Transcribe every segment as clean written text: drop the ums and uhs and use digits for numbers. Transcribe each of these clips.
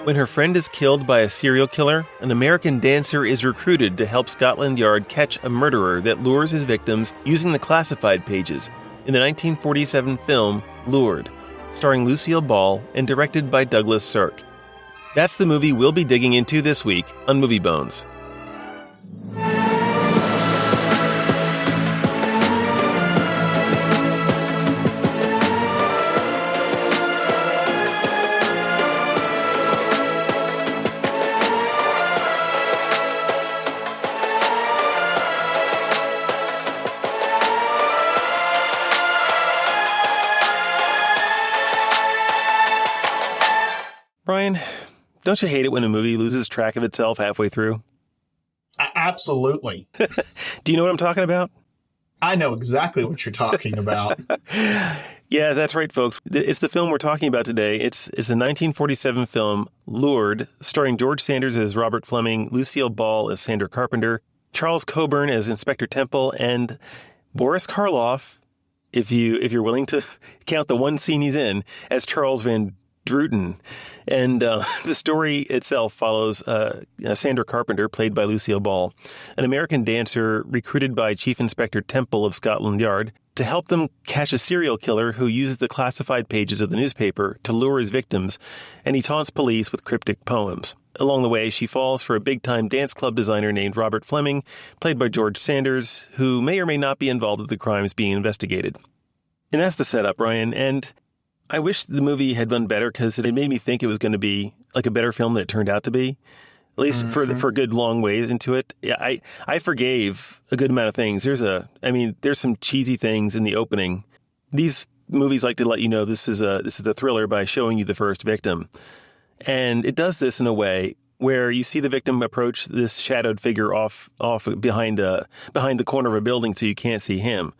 When her friend is killed by a serial killer, an American dancer is recruited to help Scotland Yard catch a murderer that lures his victims using the classified pages in the 1947 film Lured, starring Lucille Ball and directed by Douglas Sirk. That's the movie we'll be digging into this week on Movie Bones. Brian, don't you hate it when a movie loses track of itself halfway through? Absolutely. Do you know what I'm talking about? I know exactly what you're talking about. Yeah, that's right, folks. It's the film we're talking about today. It's the 1947 film Lured, starring George Sanders as Robert Fleming, Lucille Ball as Sandra Carpenter, Charles Coburn as Inspector Temple, and Boris Karloff, if you're willing to count the one scene he's in, as Charles Van Druten. And the story itself follows Sandra Carpenter, played by Lucille Ball, an American dancer recruited by Chief Inspector Temple of Scotland Yard to help them catch a serial killer who uses the classified pages of the newspaper to lure his victims, and he taunts police with cryptic poems. Along the way, she falls for a big-time dance club designer named Robert Fleming, played by George Sanders, who may or may not be involved with the crimes being investigated. And that's the setup, Ryan, and I wish the movie had done better because it made me think it was going to be like a better film than it turned out to be, at least for a good long ways into it. Yeah, I forgave a good amount of things. There's some cheesy things in the opening. These movies like to let you know this is a thriller by showing you the first victim, and it does this in a way where you see the victim approach this shadowed figure off behind the corner of a building, so you can't see him,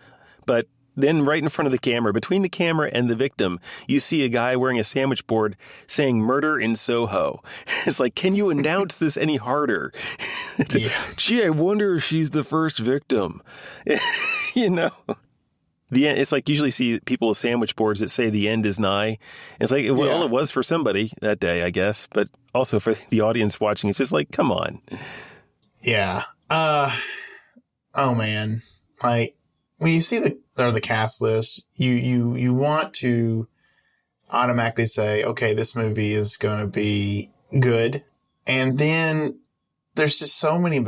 but then right in front of the camera, between the camera and the victim, you see a guy wearing a sandwich board saying "Murder in Soho." It's like, can you announce this any harder? Yeah. Gee, I wonder if she's the first victim. You know? The end, it's like usually see people with sandwich boards that say the end is nigh. It's like, well, it was for somebody that day, I guess, but also for the audience watching, it's just like, come on. Yeah. Oh, man. Like, when you see the cast list, you want to automatically say, okay, this movie is going to be good. And then there's so many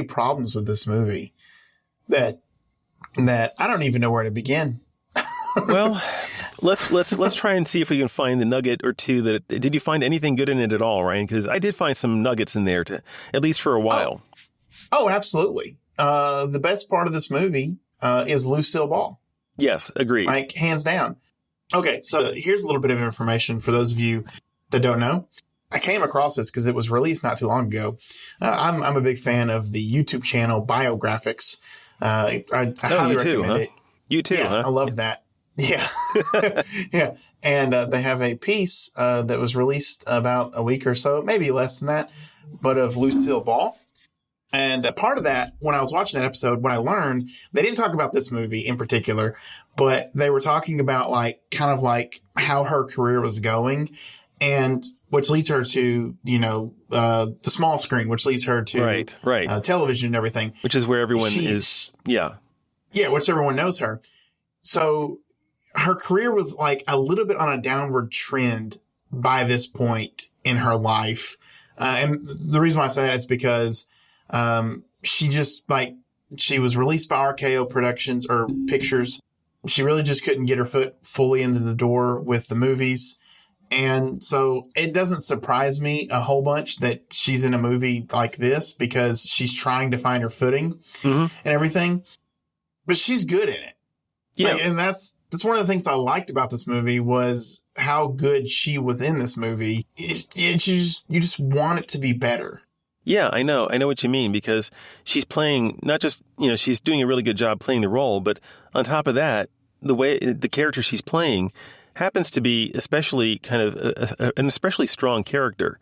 problems with this movie that I don't even know where to begin. Well, let's try and see if we can find the nugget or two did you find anything good in it at all, Ryan? Because I did find some nuggets in there at least for a while. Oh, absolutely. The best part of this movie is Lucille Ball. Yes, agreed. Like, hands down. Okay, so here's a little bit of information for those of you that don't know. I came across this because it was released not too long ago. I'm a big fan of the YouTube channel Biographics. I highly recommend it. You too, huh? I love that. Yeah. Yeah. And they have a piece that was released about a week or so, maybe less than that, but of Lucille Ball. And part of that, when I was watching that episode, what I learned, they didn't talk about this movie in particular, but they were talking about kind of how her career was going, and which leads her to, the small screen, which leads her to television and everything. Which is where everyone is. Yeah. Yeah, which everyone knows her. So her career was a little bit on a downward trend by this point in her life. And the reason why I say that is because she was released by RKO Productions or Pictures. She really just couldn't get her foot fully into the door with the movies. And so it doesn't surprise me a whole bunch that she's in a movie like this because she's trying to find her footing and everything. But she's good in it. Yeah. And that's one of the things I liked about this movie was how good she was in this movie. You just want it to be better. Yeah, I know what you mean, because she's playing not just, she's doing a really good job playing the role, but on top of that, the character she's playing happens to be especially kind of an especially strong character.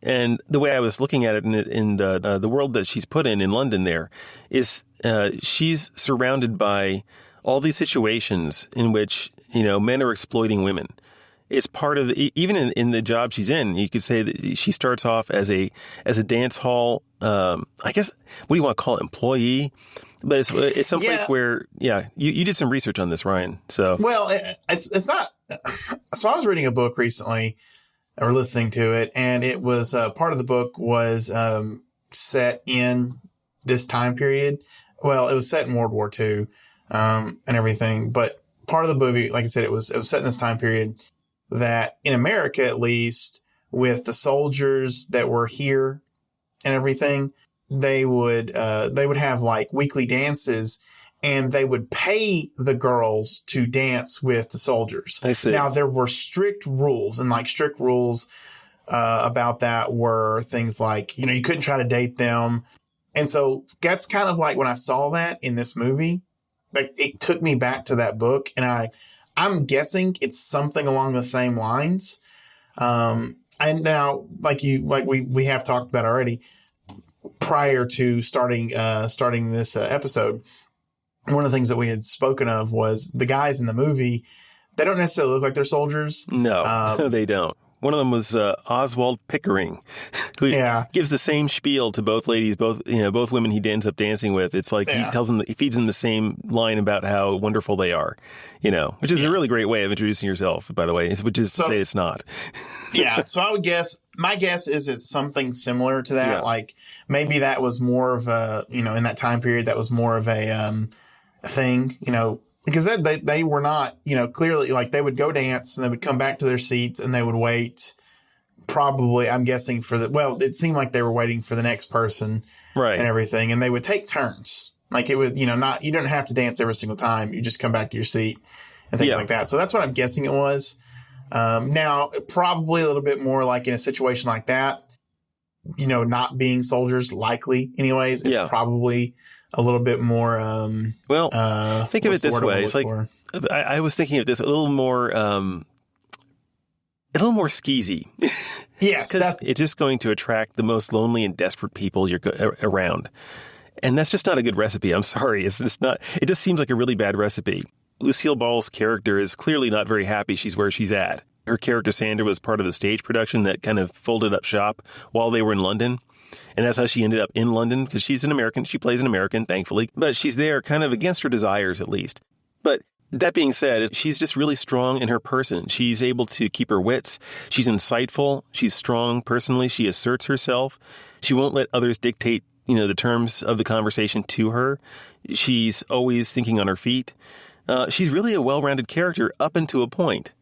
And the way I was looking at it in the world that she's put in London there is she's surrounded by all these situations in which, men are exploiting women. it's part of even in the job she's in. You could say that she starts off as a dance hall, I guess, what do you want to call it, employee? But it's someplace where, you did some research on this, Ryan. So well, it's not. So I was reading a book recently, or listening to it, and it was part of the book was set in this time period. Well, it was set in World War II and everything, but part of the movie, like I said, it was set in this time period that in America, at least, with the soldiers that were here and everything, they would have like weekly dances, and they would pay the girls to dance with the soldiers. I see. Now, there were strict rules, and like strict rules about that were things like, you couldn't try to date them. And so that's kind of like when I saw that in this movie, like it took me back to that book, and I'm guessing it's something along the same lines. And now, like we have talked about already, prior to starting this episode, one of the things that we had spoken of was the guys in the movie. They don't necessarily look like they're soldiers. No, they don't. One of them was Oswald Pickering, who gives the same spiel to both ladies, both women he ends up dancing with. It's like he feeds them the same line about how wonderful they are, which is a really great way of introducing yourself, by the way, which is to say it's not. So I would guess, my guess is it's something similar to that. Yeah. Like maybe that was more of a, in that time period, that was more of a thing, because they were not, clearly, like they would go dance and they would come back to their seats and they would wait probably, I'm guessing it seemed like they were waiting for the next person, right, and everything. And they would take turns. Like it would, you don't have to dance every single time. You just come back to your seat and things like that. So that's what I'm guessing it was. Now, probably a little bit more like in a situation like that, not being soldiers, likely anyways, it's probably a little bit more, think of it this way. It's like, I was thinking of this a little more skeezy. Yes. Because it's just going to attract the most lonely and desperate people you're around. And that's just not a good recipe. I'm sorry. It's just not, it just seems like a really bad recipe. Lucille Ball's character is clearly not very happy she's where she's at. Her character, Sandra, was part of the stage production that kind of folded up shop while they were in London. And that's how she ended up in London, because she's an American. She plays an American, thankfully. But she's there kind of against her desires, at least. But that being said, she's just really strong in her person. She's able to keep her wits. She's insightful. She's strong personally. She asserts herself. She won't let others dictate, the terms of the conversation to her. She's always thinking on her feet. She's really a well-rounded character up until a point.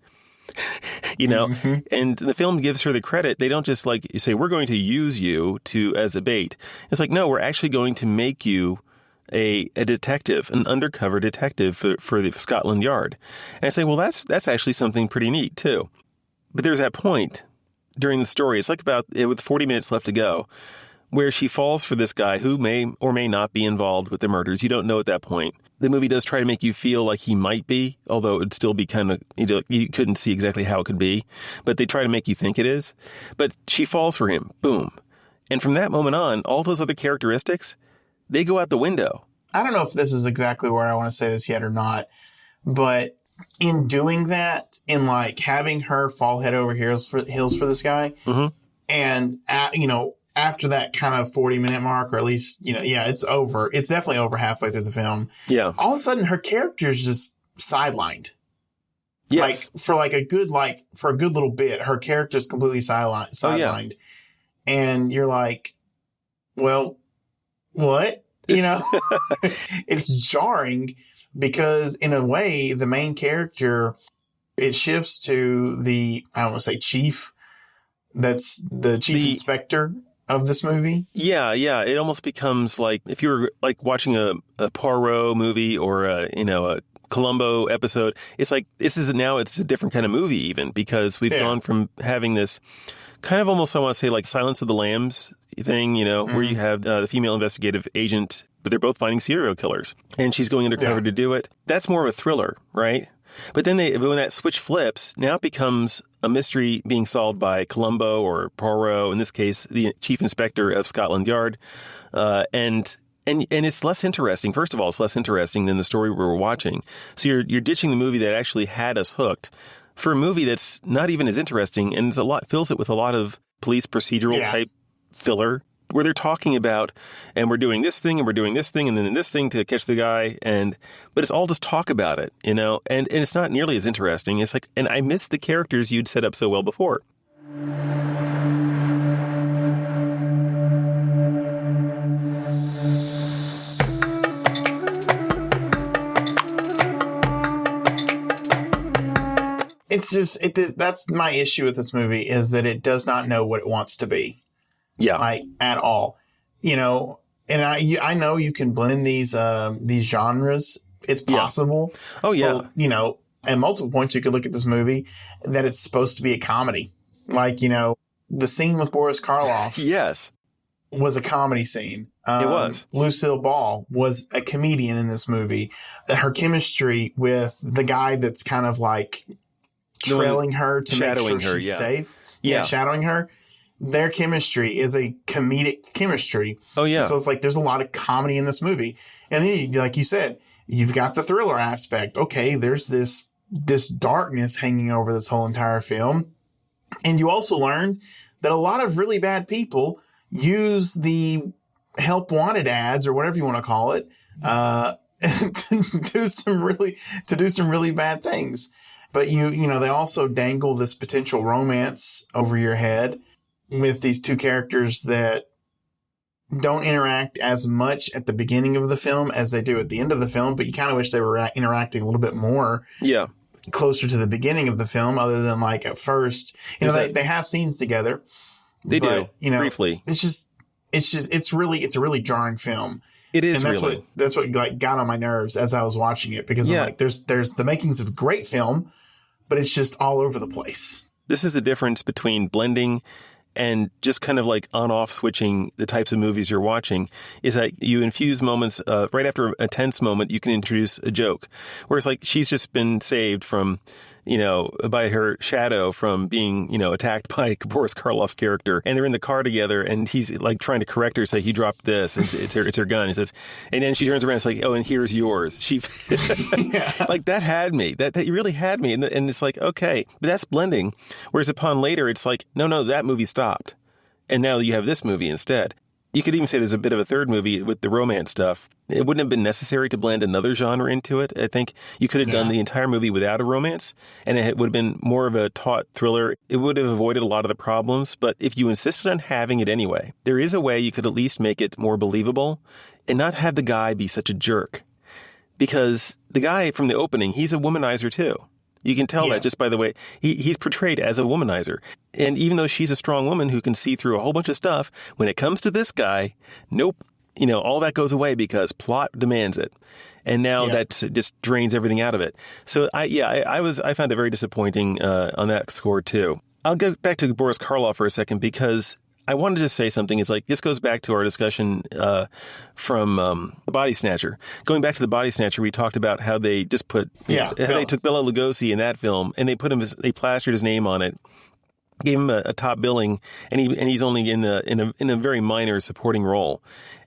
And the film gives her the credit. They don't just like say, we're going to use you as a bait. It's like, no, we're actually going to make you a detective, an undercover detective for the Scotland Yard. And I say, well, that's actually something pretty neat too. But there's that point during the story. It's like with 40 minutes left to go, where she falls for this guy who may or may not be involved with the murders. You don't know at that point. The movie does try to make you feel like he might be, although it'd still be kind of, you couldn't see exactly how it could be, but they try to make you think it is. But she falls for him. Boom. And from that moment on, all those other characteristics, they go out the window. I don't know if this is exactly where I want to say this yet or not, but in doing that, in like having her fall head over heels for this guy, and after that kind of 40-minute mark, or at least, it's over. It's definitely over halfway through the film. Yeah. All of a sudden, her character's just sidelined. Yes. Like, for a good little bit, her character's completely sidelined. Oh, yeah. And you're like, well, what? It's jarring because in a way, the main character, it shifts to the, I don't want to say chief. That's the chief inspector of this movie. Yeah. It almost becomes like if you were like watching a Poirot movie or a Columbo episode. It's like it's a different kind of movie even, because we've gone from having this kind of almost, I want to say, like Silence of the Lambs thing, where you have the female investigative agent, but they're both finding serial killers, and she's going undercover to do it. That's more of a thriller, right? But then when that switch flips, now it becomes a mystery being solved by Columbo or Poirot, in this case, the chief inspector of Scotland Yard. And it's less interesting. First of all, it's less interesting than the story we were watching. So you're ditching the movie that actually had us hooked for a movie that's not even as interesting and fills it with a lot of police procedural type filler where they're talking about, and we're doing this thing and we're doing this thing and then this thing to catch the guy. But it's all just talk about it, you know, and it's not nearly as interesting. It's like, and I miss the characters you'd set up so well before. It's just, that's my issue with this movie, is that it does not know what it wants to be. Yeah. Like, at all. You know, and I know you can blend these genres. It's possible. Yeah. Oh, yeah. Well, you know, at multiple points you could look at this movie that it's supposed to be a comedy. Like, you know, the scene with Boris Karloff. Yes. Was a comedy scene. It was. Lucille Ball was a comedian in this movie. Her chemistry with the guy that's kind of like trailing her to make sure she's safe. Yeah, shadowing her. Their chemistry is a comedic chemistry. Oh, yeah. And so it's like there's a lot of comedy in this movie. And then, like you said, you've got the thriller aspect. Okay, there's this darkness hanging over this whole entire film. And you also learn that a lot of really bad people use the help wanted ads, or whatever you want to call it, to do some really bad things. But you know, they also dangle this potential romance over your head with these two characters that don't interact as much at the beginning of the film as they do at the end of the film. But you kind of wish they were interacting a little bit more. Yeah. Closer to the beginning of the film, other than like at first, you know, they have scenes together. They do, you know, briefly. It's a really jarring film. It is, and really. That's what like got on my nerves as I was watching it, because I'm like, there's the makings of a great film, but it's just all over the place. This is the difference between blending and just kind of like on-off switching the types of movies you're watching, is that you infuse moments, right after a tense moment, you can introduce a joke. Whereas like she's just been saved from, you know, by her shadow from being, you know, attacked by Boris Karloff's character. And they're in the car together and he's like trying to correct her, say, he dropped this. And it's her gun. He says, and then she turns around and it's like, oh, and here's yours. She like that had me. That really had me. And it's like, okay, but that's blending. Whereas upon later, it's like, no, that movie stopped. And now you have this movie instead. You could even say there's a bit of a third movie with the romance stuff. It wouldn't have been necessary to blend another genre into it. I think you could have done the entire movie without a romance, and it would have been more of a taut thriller. It would have avoided a lot of the problems, but if you insisted on having it anyway, there is a way you could at least make it more believable and not have the guy be such a jerk. Because the guy from the opening, he's a womanizer too. You can tell that just by the way he's portrayed as a womanizer. And even though she's a strong woman who can see through a whole bunch of stuff, when it comes to this guy, nope. You know, all that goes away because plot demands it. And now that just drains everything out of it. So I found it very disappointing on that score too. I'll go back to Boris Karloff for a second, because I wanted to say something. Is like, this goes back to our discussion from The Body Snatcher. Going back to The Body Snatcher, we talked about how they just put, they took Bela Lugosi in that film and they plastered his name on it, gave him a top billing, and he's only in a very minor supporting role.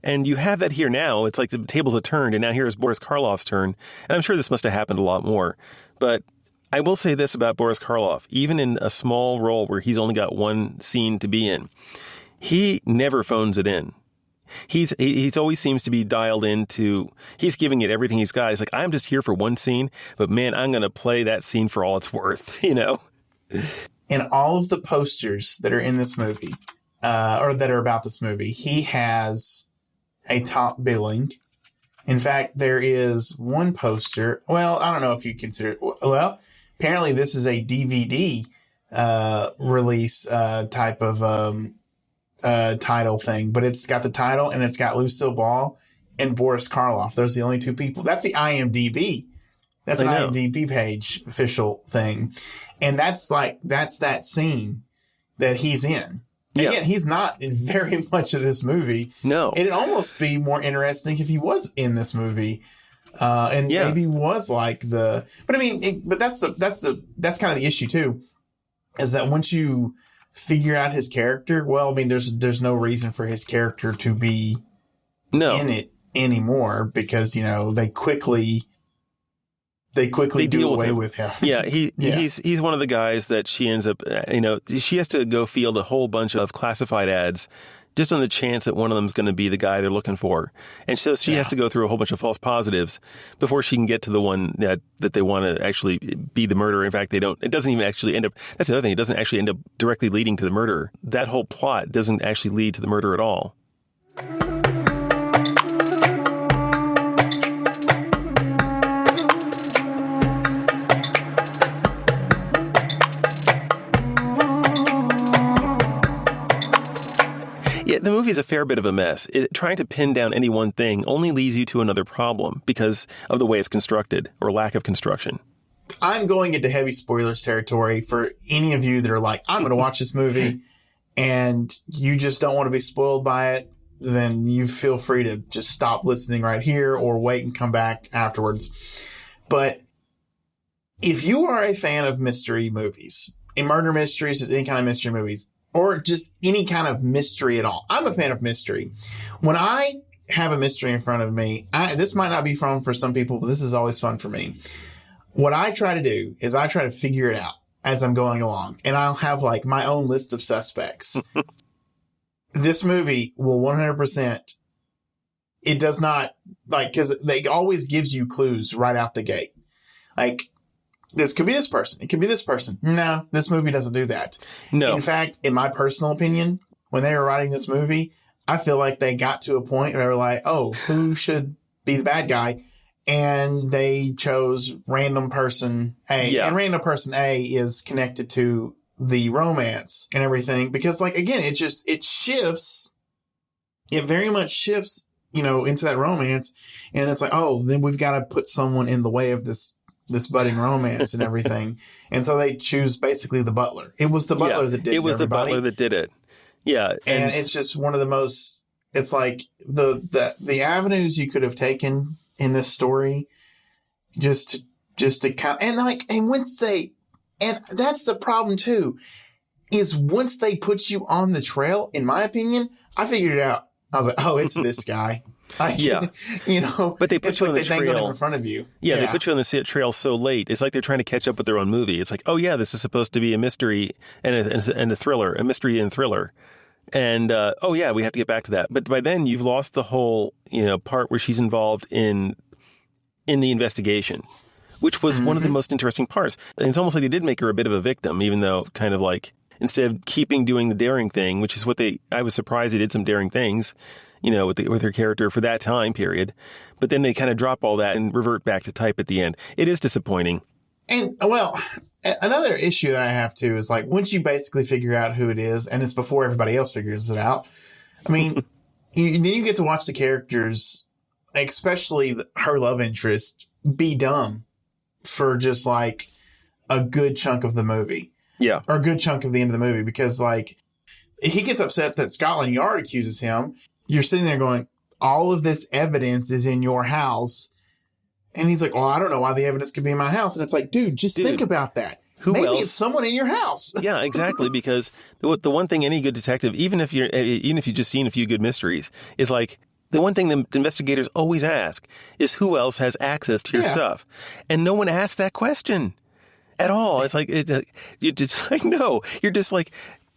And you have that here now. It's like the tables have turned, and now here's Boris Karloff's turn. And I'm sure this must have happened a lot more. But I will say this about Boris Karloff: even in a small role where he's only got one scene to be in, he never phones it in. He's always seems to be dialed into. He's giving it everything he's got. He's like, I'm just here for one scene, but man, I'm going to play that scene for all it's worth. You know. In all of the posters that are in this movie, or that are about this movie, he has a top billing. In fact, there is one poster. Well, I don't know if you consider it. Well, apparently this is a DVD release type of title thing, but it's got the title and it's got Lucille Ball and Boris Karloff. Those are the only two people. That's the IMDb. That's an IMDb page official thing. And that's that scene that he's in. Yeah. Again, he's not in very much of this movie. No. It'd almost be more interesting if he was in this movie. And maybe was like but I mean, but that's kind of the issue too, is that once you figure out his character, well, I mean, there's no reason for his character to be in it anymore, because, you know, they quickly they quickly do away with him. Yeah, he's one of the guys that she ends up, she has to go field a whole bunch of classified ads just on the chance that one of them is going to be the guy they're looking for. And so she has to go through a whole bunch of false positives before she can get to the one that they want to actually be the murderer. In fact, it doesn't even actually end up, that's the other thing, it doesn't actually end up directly leading to the murderer. That whole plot doesn't actually lead to the murder at all. Yeah, the movie is a fair bit of a mess. Trying to pin down any one thing only leads you to another problem because of the way it's constructed or lack of construction. I'm going into heavy spoilers territory for any of you that are like, I'm going to watch this movie and you just don't want to be spoiled by it. Then you feel free to just stop listening right here or wait and come back afterwards. But if you are a fan of mystery movies, in murder mysteries, just any kind of mystery movies, or just any kind of mystery at all. I'm a fan of mystery. When I have a mystery in front of me, this might not be fun for some people, but this is always fun for me. What I try to do is I try to figure it out as I'm going along. And I'll have like my own list of suspects. This movie will 100%, it does not, like, because it always gives you clues right out the gate. Like, this could be this person. It could be this person. No, this movie doesn't do that. No. In fact, in my personal opinion, when they were writing this movie, I feel like they got to a point where they were like, oh, who should be the bad guy? And they chose random person A. Yeah. And random person A is connected to the romance and everything. Because, like, again, it shifts. It very much shifts, into that romance. And it's like, oh, then we've got to put someone in the way of this budding romance and everything. And so they choose basically the butler. It was the butler that did it. It was the butler that did it. Yeah. And it's just one of the most, it's like the avenues you could have taken in this story just to kind of, and once and that's the problem too, is once they put you on the trail, in my opinion, I figured it out. I was like, oh, it's this guy. But they put you on the trail. They dangle in front of you. Yeah, they put you on the trail so late. It's like they're trying to catch up with their own movie. It's like, oh yeah, this is supposed to be a mystery and a thriller, a mystery and thriller. And oh yeah, we have to get back to that. But by then you've lost the whole, part where she's involved in the investigation, which was one of the most interesting parts. And it's almost like they did make her a bit of a victim, even though kind of like instead of doing the daring thing, which is what I was surprised they did some daring things. With her character for that time period. But then they kind of drop all that and revert back to type at the end. It is disappointing. And, well, another issue that I have, too, is, like, once you basically figure out who it is, and it's before everybody else figures it out, I mean, then you get to watch the characters, especially her love interest, be dumb for just, like, a good chunk of the movie. Yeah. Or a good chunk of the end of the movie. Because, like, he gets upset that Scotland Yard accuses him. You're sitting there going, all of this evidence is in your house. And he's like, well, I don't know why the evidence could be in my house. And it's like, dude, think about that. Maybe it's someone in your house. Yeah, exactly. Because the one thing any good detective, even if you've just seen a few good mysteries, is like, the one thing the investigators always ask is who else has access to your stuff. And no one asks that question at all. It's like, you're just like, no, you're just like,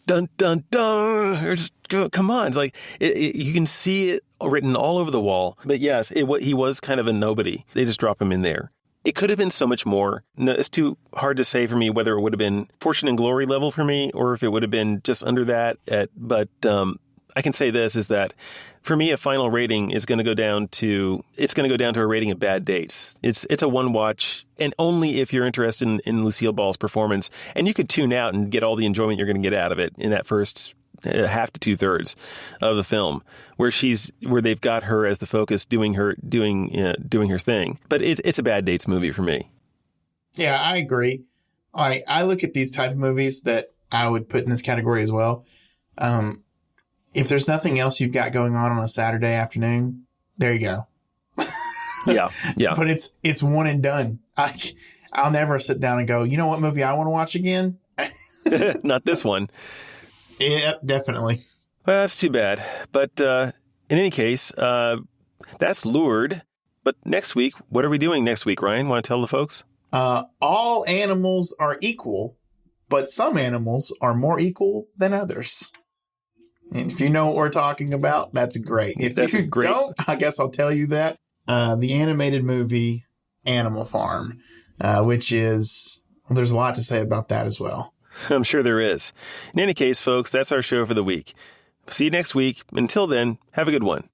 dun, dun, dun. Or just, come on. It's like, you can see it written all over the wall. But yes, he was kind of a nobody. They just drop him in there. It could have been so much more. No, it's too hard to say for me whether it would have been Fortune and Glory level for me or if it would have been just under that. But I can say this is that for me, a final rating is going to go down to a rating of Bad Dates. It's a one watch, and only if you're interested in Lucille Ball's performance, and you could tune out and get all the enjoyment you're going to get out of it in that first half to 2/3 of the film, where they've got her as the focus, doing her thing. But it's a Bad Dates movie for me. Yeah, I agree. I look at these type of movies that I would put in this category as well. If there's nothing else you've got going on a Saturday afternoon, there you go. Yeah. But it's one and done. I'll never sit down and go, you know what movie I want to watch again? Not this one. Yep, definitely. Well, that's too bad. But in any case, that's Lured. But next week, what are we doing next week, Ryan? Want to tell the folks? All animals are equal, but some animals are more equal than others. And if you know what we're talking about, that's great. If you don't, I guess I'll tell you that. The animated movie Animal Farm, which is, well, there's a lot to say about that as well. I'm sure there is. In any case, folks, that's our show for the week. See you next week. Until then, have a good one.